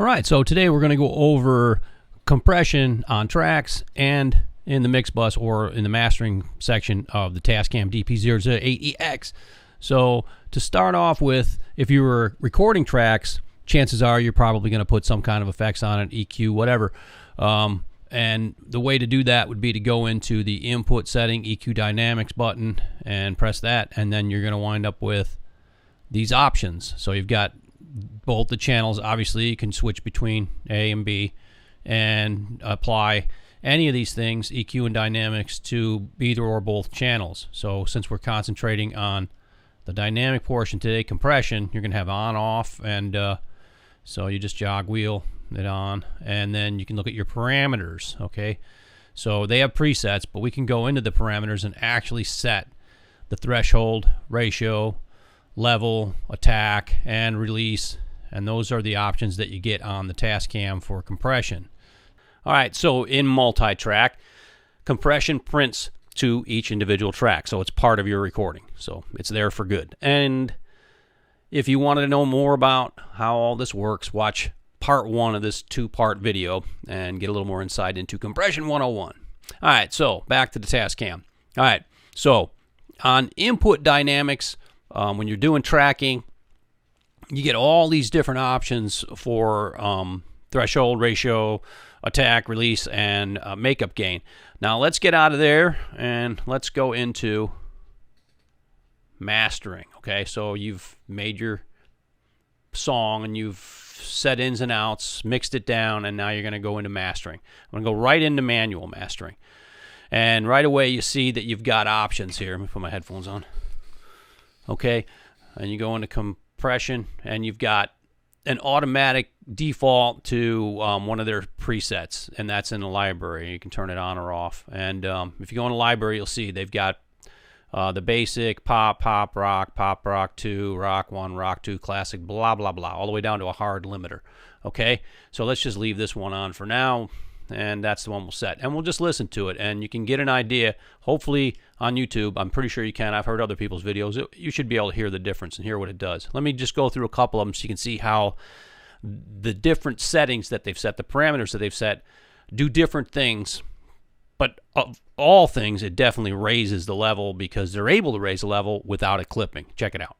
All right, so today we're going to go over compression on tracks and in the mix bus or in the mastering section of the Tascam DP-008EX. So to start off with, if you were recording tracks, chances are you're probably going to put some kind of effects on it, EQ, whatever. And the way to do that would be to go into the input setting, EQ dynamics button, and press that, and then you're going to wind up with these options. So you've got both the channels. Obviously you can switch between A and B and apply any of these things, EQ and dynamics, to either or both channels. So since we're concentrating on the dynamic portion today, compression, you're going to have on, off, and so you just jog wheel it on, and then you can look at your parameters. Okay, so they have presets, but we can go into the parameters and actually set the threshold, ratio, level, attack, and release, and those are the options that you get on the Tascam for compression. All right, so in multi-track, compression prints to each individual track, so it's part of your recording, so it's there for good. And if you wanted to know more about how all this works, watch part 1 of this 2-part video and get a little more insight into Compression 101. All right, so back to the Tascam. All right, so on input dynamics, when you're doing tracking, you get all these different options for threshold, ratio, attack, release, and makeup gain. Now let's get out of there and let's go into mastering. Okay, so you've made your song and you've set ins and outs, mixed it down, and now you're going to go into mastering. I'm going to go right into manual mastering. And right away you see that you've got options here. Let me put my headphones on. Okay, and you go into compression and you've got an automatic default to one of their presets, and that's in the library. You can turn it on or off. And if you go in the library, you'll see they've got the basic pop, rock 2, rock 1, rock 2, classic, blah, blah, blah, all the way down to a hard limiter. Okay, so let's just leave this one on for now, and that's the one we'll set. And we'll just listen to it, and you can get an idea, hopefully on YouTube. I'm pretty sure you can. I've heard other people's videos. You should be able to hear the difference and hear what it does. Let me just go through a couple of them so you can see how the different settings that they've set, the parameters that they've set, do different things. But of all things, it definitely raises the level because they're able to raise the level without it clipping. Check it out.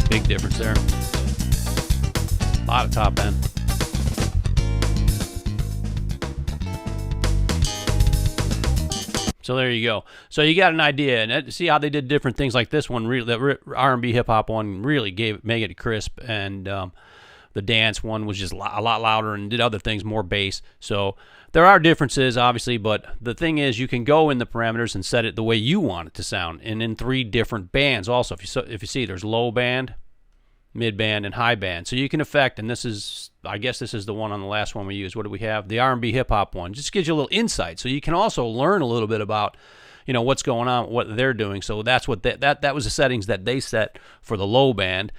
Big difference there. A lot of top end. So there you go. So you got an idea, and see how they did different things like this one. The R&B hip hop one really made it crisp, and the dance one was just a lot louder and did other things, more bass. So there are differences, obviously, but the thing is you can go in the parameters and set it the way you want it to sound, and in 3 different bands also. If you see, there's low band, mid band, and high band. So you can affect, and this is, I guess this is the one on the last one we used. What do we have? The R&B hip hop one. Just gives you a little insight, so you can also learn a little bit about, you know, what's going on, what they're doing. So that's what that was the settings that they set for the low band.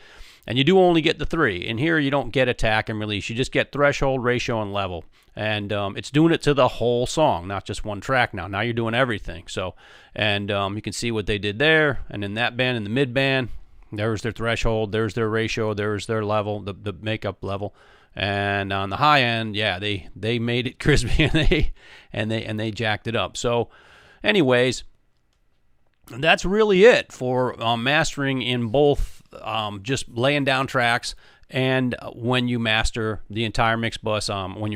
And you do only get the 3. And here you don't get attack and release. You just get threshold, ratio, and level. And it's doing it to the whole song, not just one track now. Now you're doing everything. So, and you can see what they did there. And in that band, in the mid band, there's their threshold, there's their ratio, there's their level, the makeup level. And on the high end, yeah, they made it crispy and they jacked it up. So, anyways, that's really it for mastering in both just laying down tracks and when you master the entire mix bus. When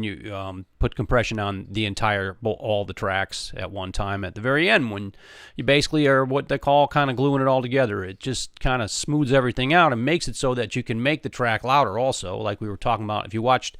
you put compression on the entire all the tracks at one time at the very end, when you basically are what they call kind of gluing it all together. It just kind of smooths everything out and makes it so that you can make the track louder also, like we were talking about. If you watched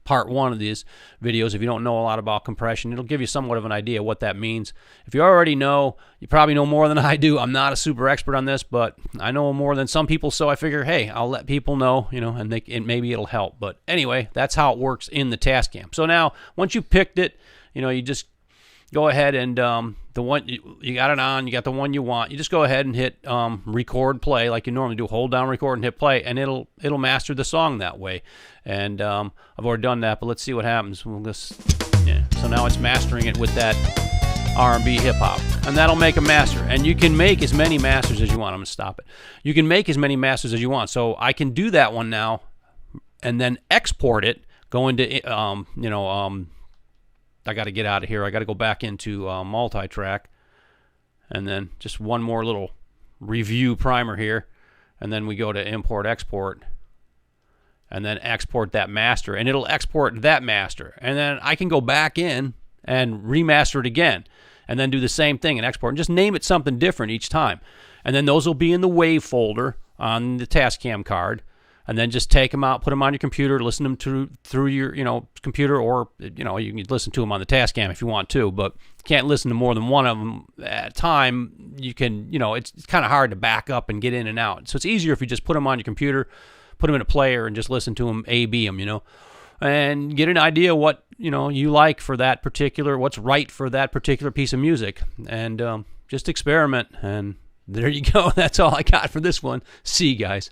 part 1 of these videos. If you don't know a lot about compression, it'll give you somewhat of an idea what that means. If you already know, you probably know more than I do. I'm not a super expert on this, but I know more than some people, so I figure, hey, I'll let people know, and maybe it'll help. But anyway, that's how it works in the Tascam. So now, once you picked it, you just go ahead and the one you got it on, you got the one you want. You just go ahead and hit record play like you normally do. Hold down record and hit play, and it'll master the song that way. And I've already done that, but let's see what happens. So now it's mastering it with that R&B hip hop, and that'll make a master. And you can make as many masters as you want. I'm gonna stop it. You can make as many masters as you want. So I can do that one now, and then export it. Go into I got to get out of here. I got to go back into multi-track, and then just one more little review primer here, and then we go to import export, and then export that master, and it'll export that master, and then I can go back in and remaster it again, and then do the same thing and export, and just name it something different each time, and then those will be in the wave folder on the Tascam card. And then just take them out, put them on your computer, listen to them through your computer, or you can listen to them on the Tascam if you want to, but you can't listen to more than one of them at a time. You can, it's kind of hard to back up and get in and out. So it's easier if you just put them on your computer, put them in a player, and just listen to them, A/B them, and get an idea what you like for that particular, what's right for that particular piece of music, and just experiment. And there you go. That's all I got for this one. See you guys.